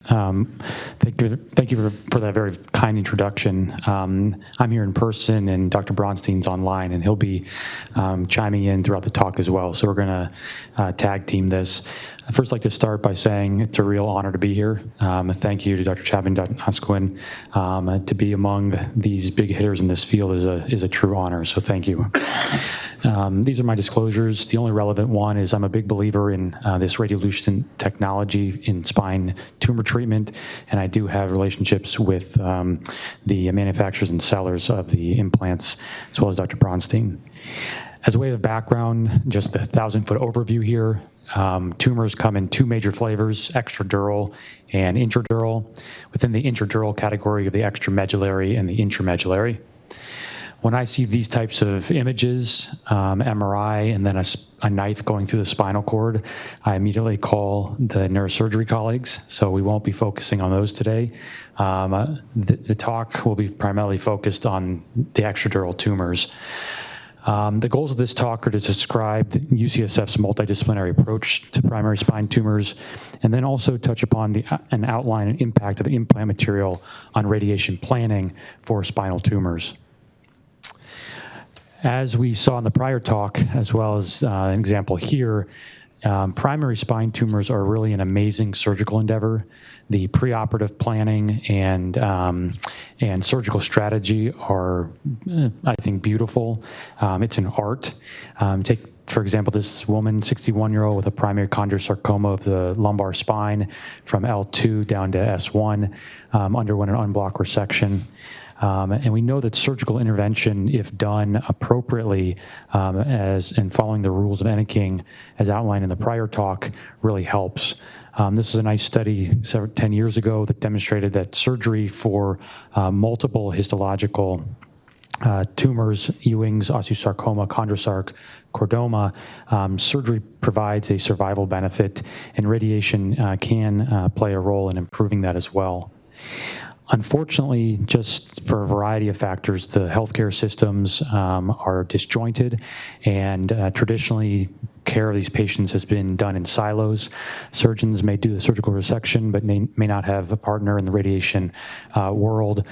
Thank you for that very kind introduction. I'm here in person, and Dr. Bronstein's online, and he'll be chiming in throughout the talk as well. So we're going to tag team this. I'd first like to start by saying it's a real honor to be here. Thank you to Dr. Chapman, Dr. Asquin. To be among these big hitters in this field is a true honor, so thank you. These are my disclosures. The only relevant one is I'm a big believer in this radiolucent technology in spine tumor treatment, and I do have relationships with the manufacturers and sellers of the implants, as well as Dr. Bronstein. As a way of background, just a 1,000-foot overview here. Tumors come in two major flavors, extradural and intradural. Within the intradural category of the extramedullary and the intramedullary. When I see these types of images, MRI, and then a knife going through the spinal cord, I immediately call the neurosurgery colleagues, so we won't be focusing on those today. The talk will be primarily focused on the extradural tumors. The goals of this talk are to describe UCSF's multidisciplinary approach to primary spine tumors, and then also touch upon an outline and impact of implant material on radiation planning for spinal tumors. As we saw in the prior talk, as well as an example here, primary spine tumors are really an amazing surgical endeavor. The preoperative planning and surgical strategy are, I think, beautiful. It's an art. Take, for example, this woman, 61-year-old with a primary chondrosarcoma of the lumbar spine from L2 down to S1, underwent an unblocked resection. And we know that surgical intervention, if done appropriately and following the rules of Enneking, as outlined in the prior talk, really helps. This is a nice study 10 years ago that demonstrated that surgery for multiple histological tumors, Ewing's, osteosarcoma, chondrosarc, chordoma, surgery provides a survival benefit, and radiation can play a role in improving that as well. Unfortunately, just for a variety of factors, the healthcare systems are disjointed, and traditionally, care of these patients has been done in silos. Surgeons may do the surgical resection, but may not have a partner in the radiation world.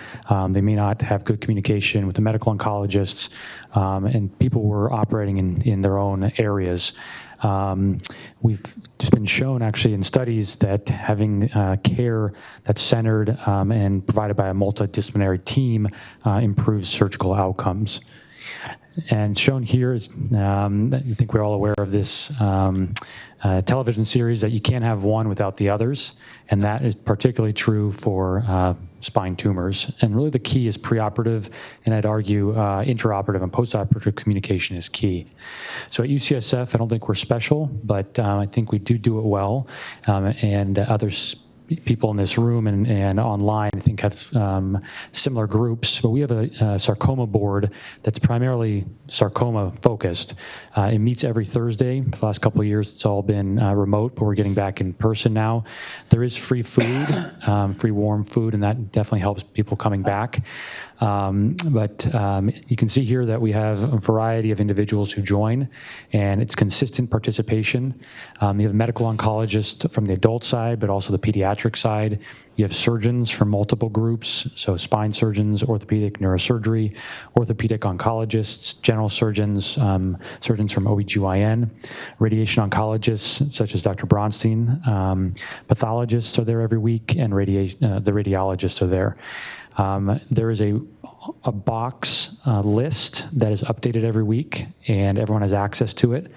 They may not have good communication with the medical oncologists, and people were operating in their own areas. It's been shown actually in studies that having care that's centered and provided by a multidisciplinary team improves surgical outcomes. And shown here is, I think we're all aware of this television series that you can't have one without the others, and that is particularly true for spine tumors. And really the key is preoperative, and I'd argue intraoperative and postoperative communication is key. So at UCSF, I don't think we're special, but I think we do it well, and others people in this room and online, I think, have similar groups. But we have a sarcoma board that's primarily sarcoma focused. It meets every Thursday. For the last couple of years, it's all been remote, but we're getting back in person now. There is free food, free warm food, and that definitely helps people coming back. But you can see here that we have a variety of individuals who join, and it's consistent participation. You have a medical oncologist from the adult side, but also the pediatric side. You have surgeons from multiple groups, so spine surgeons, orthopedic neurosurgery, orthopedic oncologists, general surgeons, surgeons from OBGYN, radiation oncologists, such as Dr. Bronstein, pathologists are there every week, and the radiologists are there. There is a box list that is updated every week, and everyone has access to it.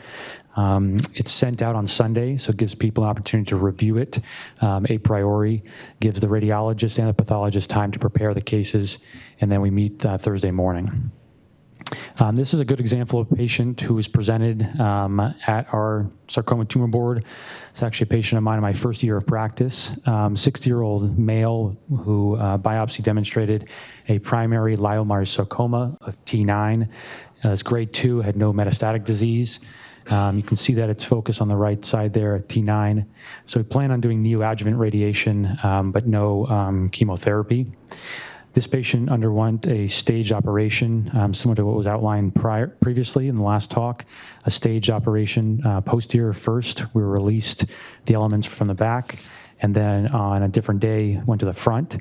It's sent out on Sunday, so it gives people an opportunity to review it a priori, gives the radiologist and the pathologist time to prepare the cases, and then we meet Thursday morning. This is a good example of a patient who was presented at our sarcoma tumor board. It's actually a patient of mine in my first year of practice, 60-year-old male who biopsy demonstrated a primary leiomyosarcoma of T9. It's grade 2, had no metastatic disease. You can see that it's focused on the right side there at T9. So we plan on doing neoadjuvant radiation, but no chemotherapy. This patient underwent a staged operation, similar to what was outlined previously in the last talk. A staged operation, posterior first. We released the elements from the back, and then on a different day went to the front.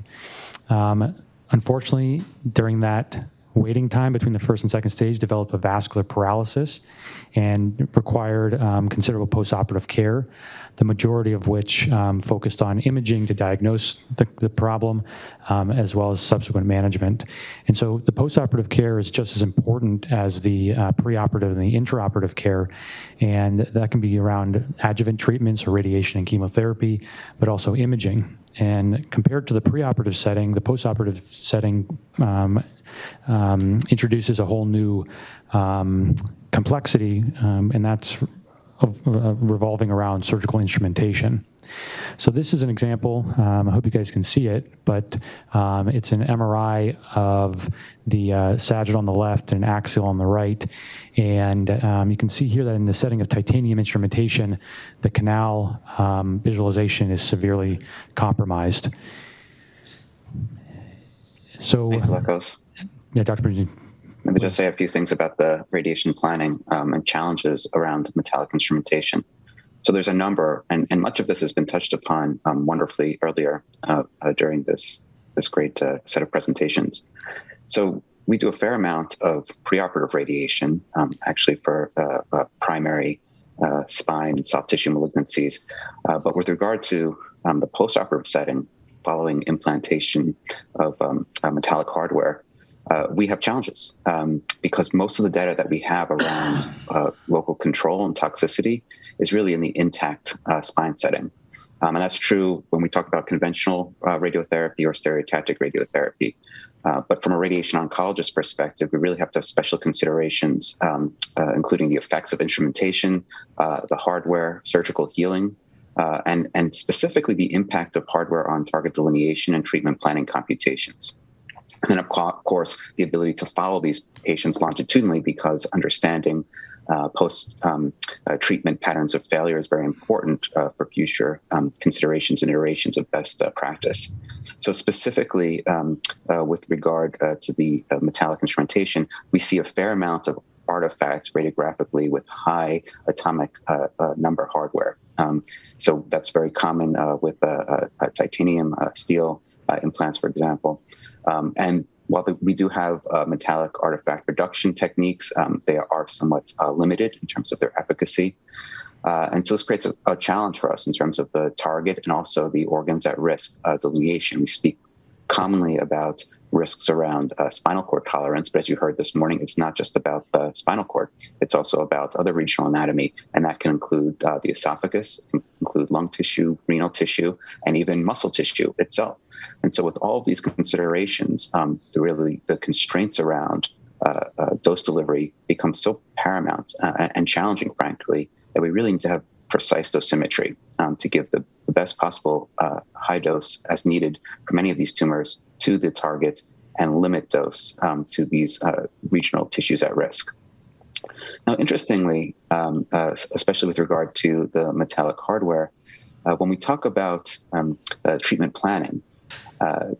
Unfortunately, during that waiting time between the first and second stage, developed a vascular paralysis and required considerable post-operative care, the majority of which focused on imaging to diagnose the problem, as well as subsequent management. And so the post-operative care is just as important as the preoperative and the intraoperative care, and that can be around adjuvant treatments or radiation and chemotherapy, but also imaging. And compared to the preoperative setting, the post-operative setting introduces a whole new complexity, and that's revolving around surgical instrumentation. So this is an example. I hope you guys can see it, but it's an MRI of the sagittal on the left and axial on the right. And you can see here that in the setting of titanium instrumentation, the canal visualization is severely compromised. So, thanks, Alekos. Yeah, Dr. Bridget. Let me just say a few things about the radiation planning and challenges around metallic instrumentation. So there's a number, and much of this has been touched upon wonderfully earlier during this great set of presentations. So we do a fair amount of preoperative radiation, actually for primary spine and soft tissue malignancies. But with regard to the postoperative setting, following implantation of metallic hardware, we have challenges because most of the data that we have around local control and toxicity is really in the intact spine setting. And that's true when we talk about conventional radiotherapy or stereotactic radiotherapy. But from a radiation oncologist perspective, we really have to have special considerations, including the effects of instrumentation, the hardware, surgical healing, and specifically the impact of hardware on target delineation and treatment planning computations. And then, of course, the ability to follow these patients longitudinally, because understanding post-treatment patterns of failure is very important for future considerations and iterations of best practice. So specifically, with regard to the metallic instrumentation, we see a fair amount of artifacts radiographically with high atomic number hardware. So that's very common with titanium steel implants, for example. And while we do have metallic artifact reduction techniques, they are somewhat limited in terms of their efficacy. And so this creates a challenge for us in terms of the target and also the organs at risk delineation. We speak commonly about risks around spinal cord tolerance, but as you heard this morning, it's not just about the spinal cord. It's also about other regional anatomy, and that can include the esophagus, can include lung tissue, renal tissue, and even muscle tissue itself. And so with all of these considerations, the constraints around dose delivery become so paramount and challenging, frankly, that we really need to have precise dosimetry to give the best possible high dose as needed for many of these tumors to the target and limit dose to these regional tissues at risk. Now, interestingly, especially with regard to the metallic hardware, when we talk about treatment planning,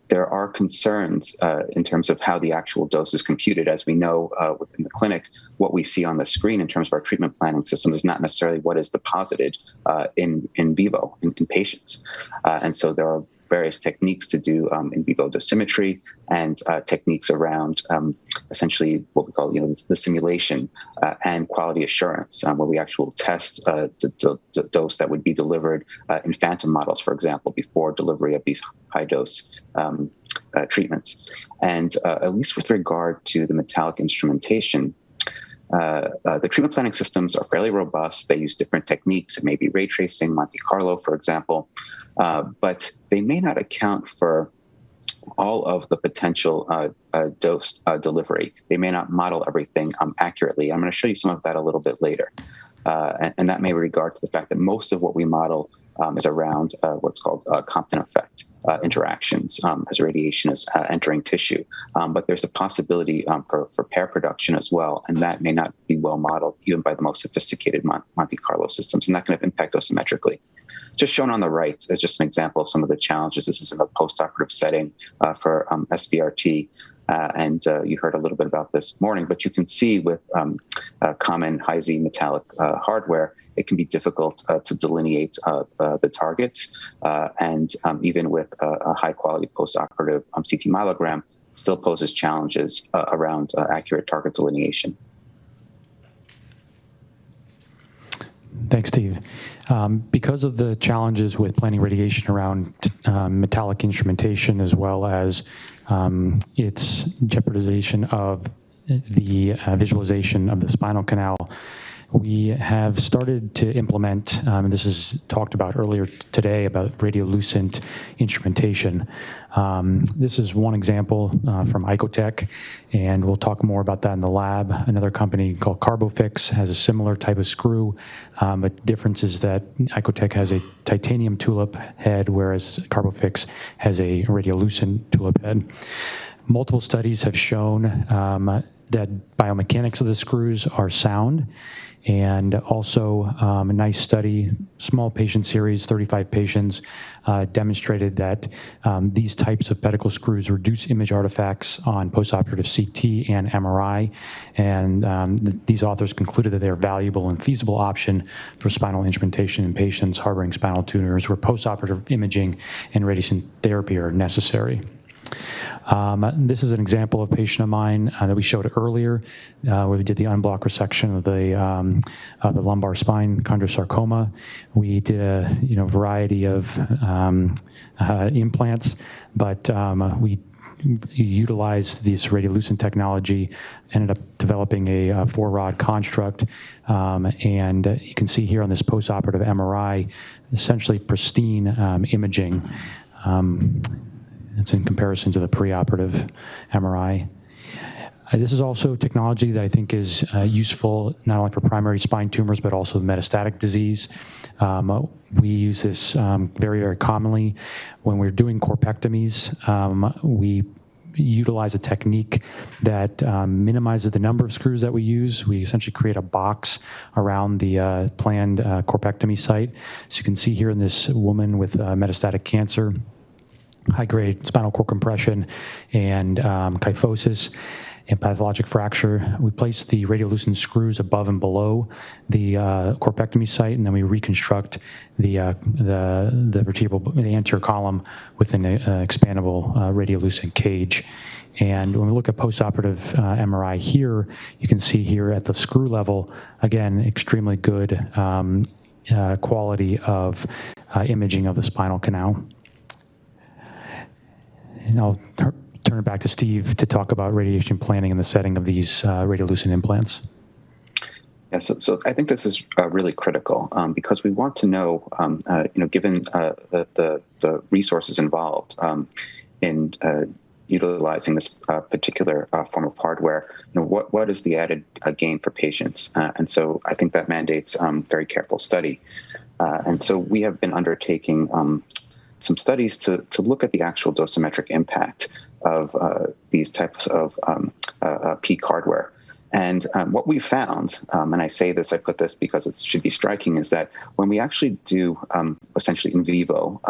there are concerns in terms of how the actual dose is computed. As we know within the clinic, what we see on the screen in terms of our treatment planning system is not necessarily what is deposited in vivo in patients. And so there are various techniques to do in vivo dosimetry and techniques around essentially what we call the simulation and quality assurance, where we actually test the dose that would be delivered in phantom models, for example, before delivery of these high dose treatments. And at least with regard to the metallic instrumentation, the treatment planning systems are fairly robust. They use different techniques. It may be ray tracing, Monte Carlo, for example, but they may not account for all of the potential dose delivery. They may not model everything accurately. I'm going to show you some of that a little bit later. And that may regard to the fact that most of what we model is around what's called Compton effect interactions as radiation is entering tissue. But there's a possibility for pair production as well, and that may not be well modeled even by the most sophisticated Monte Carlo systems, and that can have impact dosimetrically. Just shown on the right is just an example of some of the challenges. This is in the post-operative setting for SBRT. And you heard a little bit about this morning, but you can see with common high-Z metallic hardware, it can be difficult to delineate the targets. And even with a high-quality post-operative CT myelogram, still poses challenges around accurate target delineation. Thanks, Steve. Because of the challenges with planning radiation around metallic instrumentation, as well as its jeopardization of the visualization of the spinal canal, we have started to implement, and this is talked about earlier today, about radiolucent instrumentation. This is one example from Icotech, and we'll talk more about that in the lab. Another company called Carbofix has a similar type of screw, but the difference is that Icotech has a titanium tulip head, whereas Carbofix has a radiolucent tulip head. Multiple studies have shown that biomechanics of the screws are sound, and also a nice study, small patient series, 35 patients, demonstrated that these types of pedicle screws reduce image artifacts on postoperative CT and MRI, and these authors concluded that they're a valuable and feasible option for spinal instrumentation in patients harboring spinal tumors where postoperative imaging and radiation therapy are necessary. This is an example of a patient of mine that we showed earlier, where we did the unblocked resection of the lumbar spine chondrosarcoma. We did a variety of implants, but we utilized this radiolucent technology, ended up developing a 4-rod construct, and you can see here on this postoperative MRI, essentially pristine imaging. It's in comparison to the preoperative MRI. This is also technology that I think is useful not only for primary spine tumors, but also metastatic disease. We use this very, very commonly when we're doing corpectomies. We utilize a technique that minimizes the number of screws that we use. We essentially create a box around the planned corpectomy site. So you can see here in this woman with metastatic cancer, high-grade spinal cord compression and kyphosis and pathologic fracture. We place the radiolucent screws above and below the corpectomy site, and then we reconstruct the vertebral, the anterior column with an expandable radiolucent cage. And when we look at postoperative MRI here, you can see here at the screw level, again, extremely good quality of imaging of the spinal canal. And I'll turn it back to Steve to talk about radiation planning in the setting of these radiolucent implants. Yeah, so I think this is really critical because we want to know, given the resources involved in utilizing this particular form of hardware, what is the added gain for patients? And so I think that mandates very careful study. And so we have been undertaking some studies to look at the actual dosimetric impact of these types of peak hardware. And what we found, and I say this, I put this because it should be striking, is that when we actually do essentially in vivo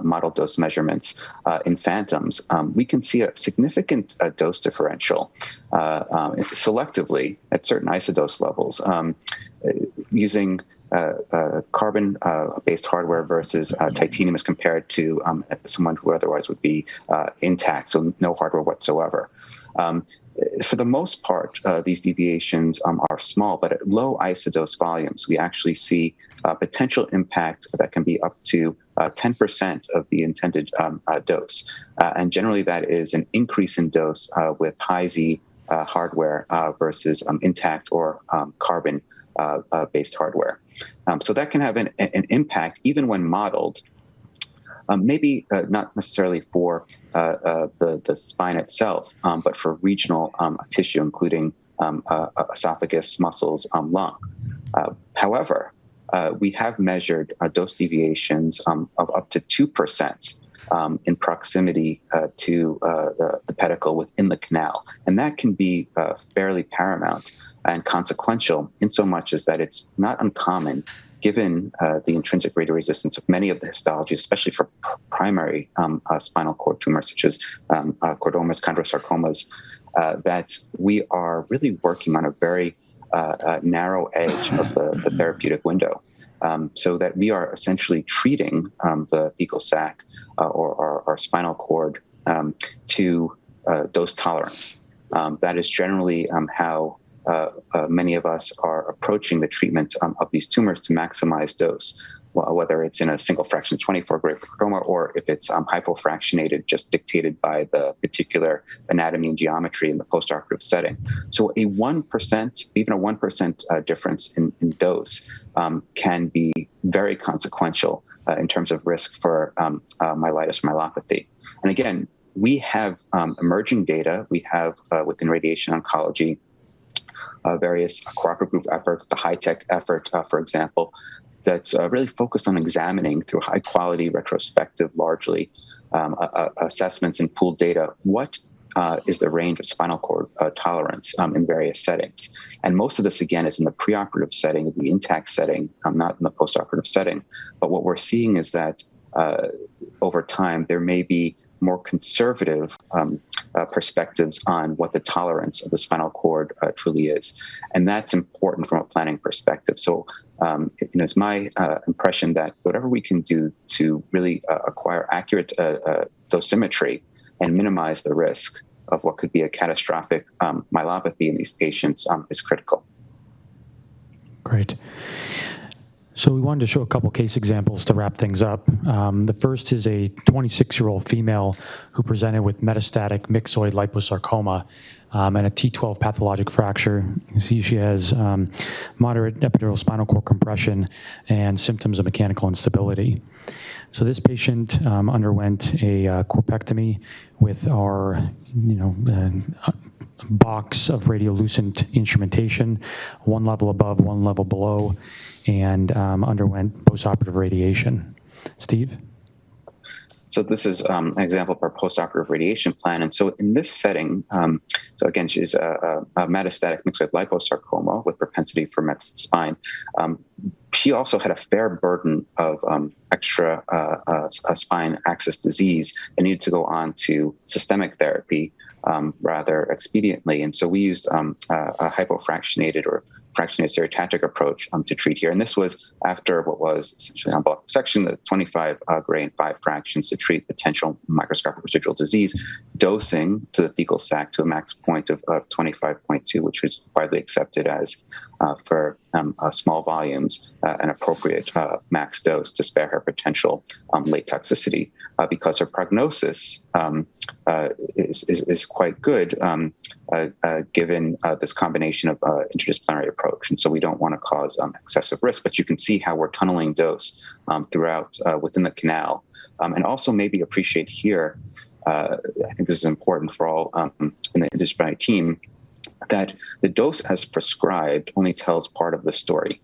model dose measurements in phantoms, we can see a significant dose differential selectively at certain isodose levels using carbon-based hardware versus titanium as compared to someone who otherwise would be intact, so no hardware whatsoever. For the most part, these deviations are small, but at low isodose volumes, we actually see potential impact that can be up to 10% of the intended dose. And generally, that is an increase in dose with high-Z hardware versus intact or carbon-based hardware. So that can have an impact even when modeled. Maybe not necessarily for the spine itself, but for regional tissue, including esophagus, muscles, lung. However, we have measured dose deviations of up to 2% in proximity to the pedicle within the canal. And that can be fairly paramount and consequential in so much as that it's not uncommon, given the intrinsic radioresistance of many of the histologies, especially for primary spinal cord tumors, such as chordomas, chondrosarcomas, that we are really working on a very narrow edge of the therapeutic window. So that we are essentially treating the fecal sac or our spinal cord to dose tolerance. That is generally how many of us are approaching the treatment of these tumors to maximize dose, whether it's in a single fraction 24 gray per chordoma or if it's hypofractionated, just dictated by the particular anatomy and geometry in the post-operative setting. So a 1%, even a 1% difference in dose can be very consequential in terms of risk for myelitis or myelopathy. And again, we have emerging data. We have within radiation oncology various cooperative group efforts, the high-tech effort, for example, that's really focused on examining through high-quality, retrospective, largely assessments and pooled data, what is the range of spinal cord tolerance in various settings. And most of this, again, is in the preoperative setting, the intact setting, not in the postoperative setting. But what we're seeing is that over time, there may be more conservative perspectives on what the tolerance of the spinal cord truly is. And that's important from a planning perspective. So it's my impression that whatever we can do to really acquire accurate dosimetry and minimize the risk of what could be a catastrophic myelopathy in these patients is critical. Great. So we wanted to show a couple case examples to wrap things up. The first is a 26-year-old female who presented with metastatic myxoid liposarcoma and a T12 pathologic fracture. You see she has moderate epidural spinal cord compression and symptoms of mechanical instability. So this patient underwent a corpectomy with our, box of radiolucent instrumentation, one level above, one level below, and underwent post-operative radiation. Steve? So this is an example of our post-operative radiation plan. And so in this setting, so again, she's a metastatic myxoid liposarcoma with propensity for Met's spine. She also had a fair burden of extra spine axis disease and needed to go on to systemic therapy rather expediently. And so we used a hypofractionated or fractionated stereotactic approach to treat here. And this was after what was essentially en bloc resection, the 25 gray and 5 fractions to treat potential microscopic residual disease, dosing to the fecal sac to a max point of 25.2, which was widely accepted as for small volumes, an appropriate max dose to spare her potential late toxicity, because her prognosis is quite good given this combination of interdisciplinary approach. And so we don't want to cause excessive risk, but you can see how we're tunneling dose throughout within the canal. And also maybe appreciate here, I think this is important for all in the interdisciplinary team, that the dose as prescribed only tells part of the story.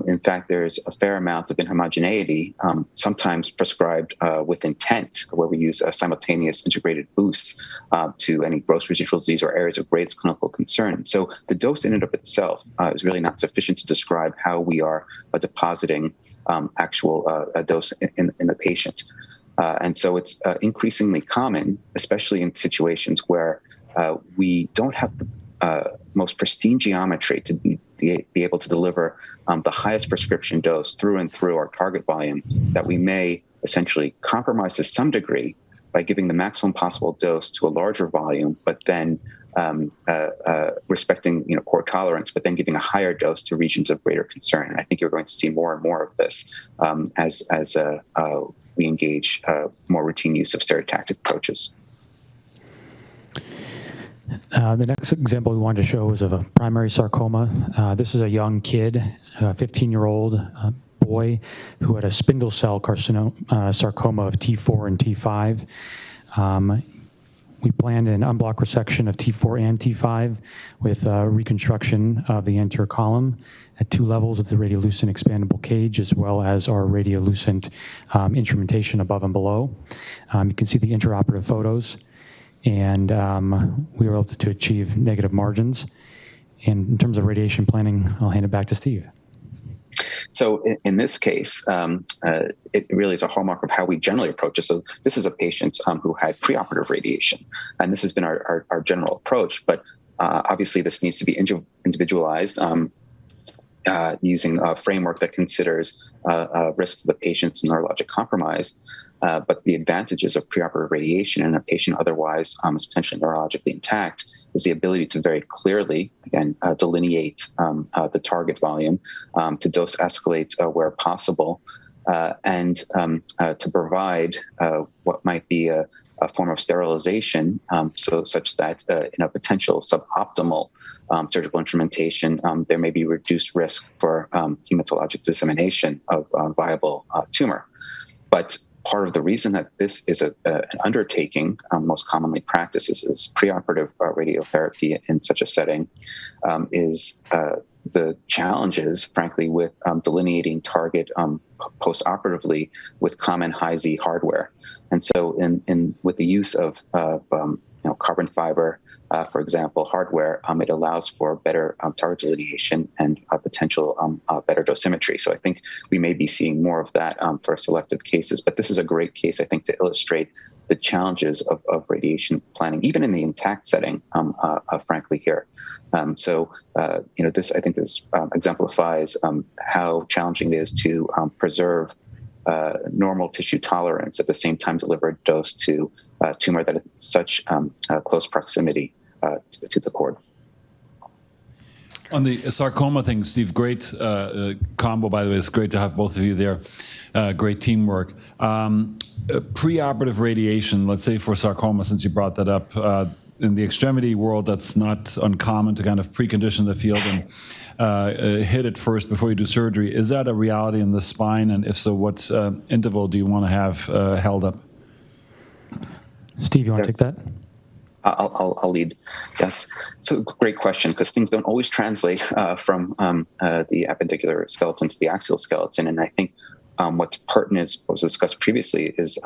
In fact, there's a fair amount of inhomogeneity, sometimes prescribed with intent, where we use simultaneous integrated boosts to any gross residual disease or areas of greatest clinical concern. So the dose in and of itself is really not sufficient to describe how we are depositing actual dose in the patient. And so it's increasingly common, especially in situations where we don't have the most pristine geometry to be able to deliver the highest prescription dose through and through our target volume, that we may essentially compromise to some degree by giving the maximum possible dose to a larger volume, but then respecting core tolerance, but then giving a higher dose to regions of greater concern. And I think you're going to see more and more of this as we engage more routine use of stereotactic approaches. The next example we wanted to show is of a primary sarcoma. This is a young kid, a 15-year-old boy who had a spindle cell sarcoma of T4 and T5. We planned an unblock resection of T4 and T5 with reconstruction of the anterior column at 2 levels with the radiolucent expandable cage, as well as our radiolucent instrumentation above and below. You can see the intraoperative photos. And we were able to achieve negative margins. And in terms of radiation planning, I'll hand it back to Steve. So in this case, it really is a hallmark of how we generally approach it. So this is a patient who had preoperative radiation, and this has been our general approach. But obviously, this needs to be individualized using a framework that considers risk to the patient's neurologic compromise. But the advantages of preoperative radiation in a patient otherwise is potentially neurologically intact is the ability to very clearly, again, delineate the target volume, to dose escalate where possible, and to provide what might be a form of sterilization, such that in a potential suboptimal surgical instrumentation, there may be reduced risk for hematologic dissemination of viable tumor. But part of the reason that this is an undertaking, most commonly practiced is preoperative radiotherapy in such a setting, is the challenges, frankly, with delineating target post-operatively with common high-Z hardware. And so with the use of carbon fiber, for example, hardware, it allows for better target delineation and potential better dosimetry. So I think we may be seeing more of that for selective cases. But this is a great case, I think, to illustrate the challenges of radiation planning, even in the intact setting, frankly, here. This, I think, this exemplifies how challenging it is to preserve normal tissue tolerance at the same time deliver a dose to tumor that is such close proximity to the cord. On the sarcoma thing, Steve, great combo, by the way. It's great to have both of you there. Great teamwork. Preoperative radiation, let's say for sarcoma, since you brought that up, in the extremity world, that's not uncommon to kind of precondition the field and hit it first before you do surgery. Is that a reality in the spine? And if so, what interval do you want to have held up? Steve, you want to take that? I'll lead. Yes. So great question, because things don't always translate from the appendicular skeleton to the axial skeleton. And I think what's pertinent is what was discussed previously is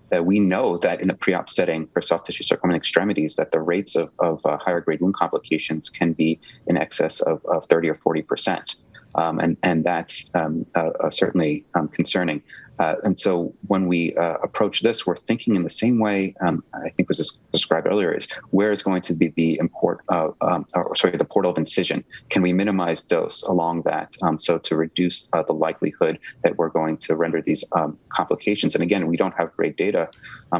that we know that in a pre-op setting for soft tissue sarcoma extremities, that the rates of higher grade wound complications can be in excess of 30 or 40%. And that's certainly concerning. And so when we approach this, we're thinking in the same way I think was described earlier, is where is going to be the the portal of incision? Can we minimize dose along that so to reduce the likelihood that we're going to render these complications? And again, we don't have great data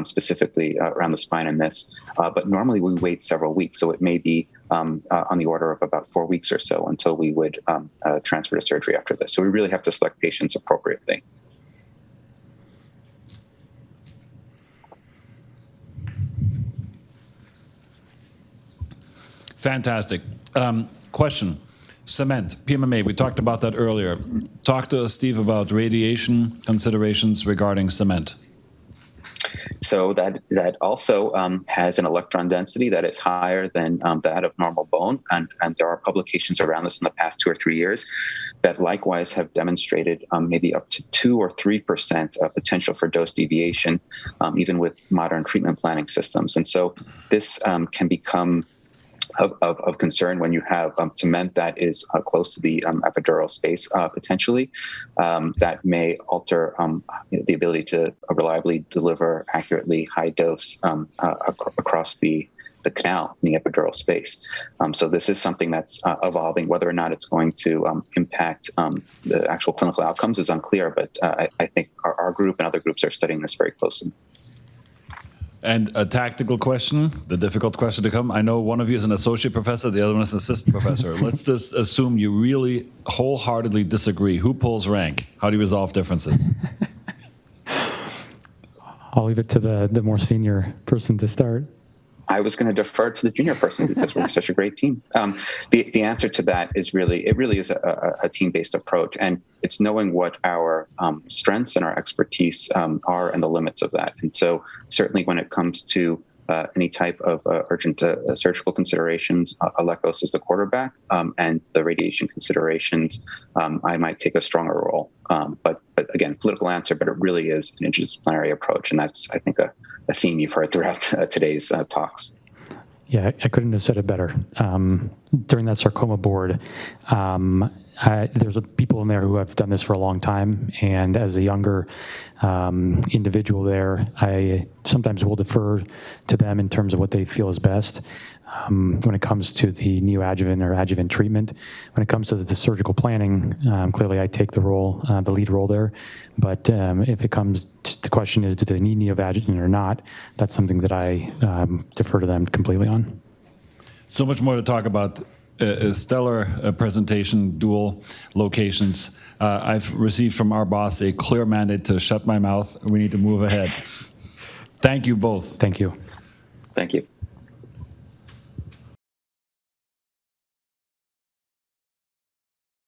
specifically around the spine in this, but normally we wait several weeks. So it may be on the order of about 4 weeks or so until we would transfer to surgery after this. So we really have to select patients appropriately. Fantastic. Question. Cement, PMMA, we talked about that earlier. Talk to us, Steve, about radiation considerations regarding cement. So that also has an electron density that is higher than that of normal bone. And there are publications around this in the past 2 or 3 years that likewise have demonstrated maybe up to 2 or 3% potential for dose deviation, even with modern treatment planning systems. And so this can become of concern when you have cement that is close to the epidural space, potentially, that may alter the ability to reliably deliver accurately high dose across the canal in the epidural space. So this is something that's evolving. Whether or not it's going to impact the actual clinical outcomes is unclear, but I think our group and other groups are studying this very closely. And a tactical question, the difficult question to come. I know one of you is an associate professor, the other one is an assistant professor. Let's just assume you really wholeheartedly disagree. Who pulls rank? How do you resolve differences? I'll leave it to the more senior person to start. I was going to defer to the junior person because we're such a great team. The answer to that is really is a team-based approach, and it's knowing what our strengths and our expertise are and the limits of that. And so certainly when it comes to any type of urgent surgical considerations, Alekos is the quarterback, and the radiation considerations, I might take a stronger role. But again, political answer, but it really is an interdisciplinary approach, and that's, I think, a theme you've heard throughout today's talks. Yeah, I couldn't have said it better. During that sarcoma board, there's people in there who have done this for a long time, and as a younger individual there, I sometimes will defer to them in terms of what they feel is best. When it comes to the neoadjuvant or adjuvant treatment, when it comes to the surgical planning, clearly I take the lead role there. But if it comes to the question is, do they need neoadjuvant or not, that's something that I defer to them completely on. So much more to talk about. A stellar presentation, dual locations. I've received from our boss a clear mandate to shut my mouth. We need to move ahead. Thank you both. Thank you. Thank you.